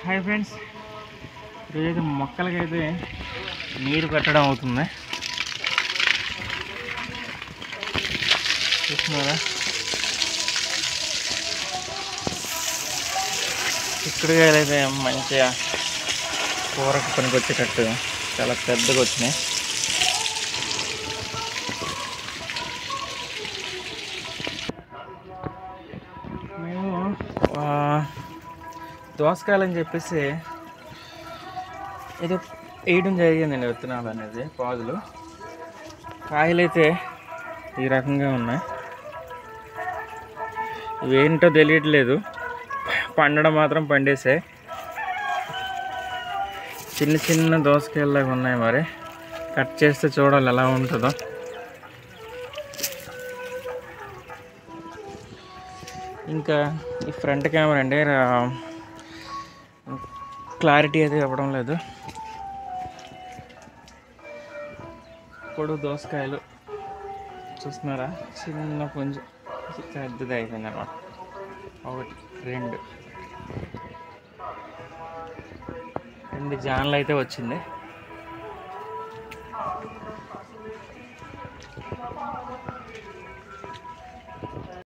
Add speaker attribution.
Speaker 1: Hi friends, ఈరోజైతే మొక్కలకైతే నీరు పెట్టడం అవుతుంది. చూస్తున్నారా, చిక్కుడుకాయలు అయితే మంచిగా కూరకు పనికి వచ్చేటట్టు చాలా పెద్దగా వచ్చినాయి. మేము దోసకాయలని చెప్పేసి ఏదో వేయడం జరిగిందండి. విత్తనాలు అనేది పాదులు, కాయలు అయితే ఈ రకంగా ఉన్నాయి. ఇవేంటో తెలియట్లేదు, పండడం మాత్రం పండేసాయి. చిన్న చిన్న దోసకాయలాగా ఉన్నాయి. మరి కట్ చేస్తే చూడాలి ఎలా ఉంటుందో. ఇంకా ఈ ఫ్రంట్ కెమెరా అండి, క్లారిటీ అయితే ఇవ్వడం లేదు. ఇప్పుడు దోసకాయలు చూస్తున్నారా, చిన్న పుంజు పెద్దది అయిపోయింది అన్నమాట. ఒకటి రెండు జాన్లు అయితే వచ్చింది.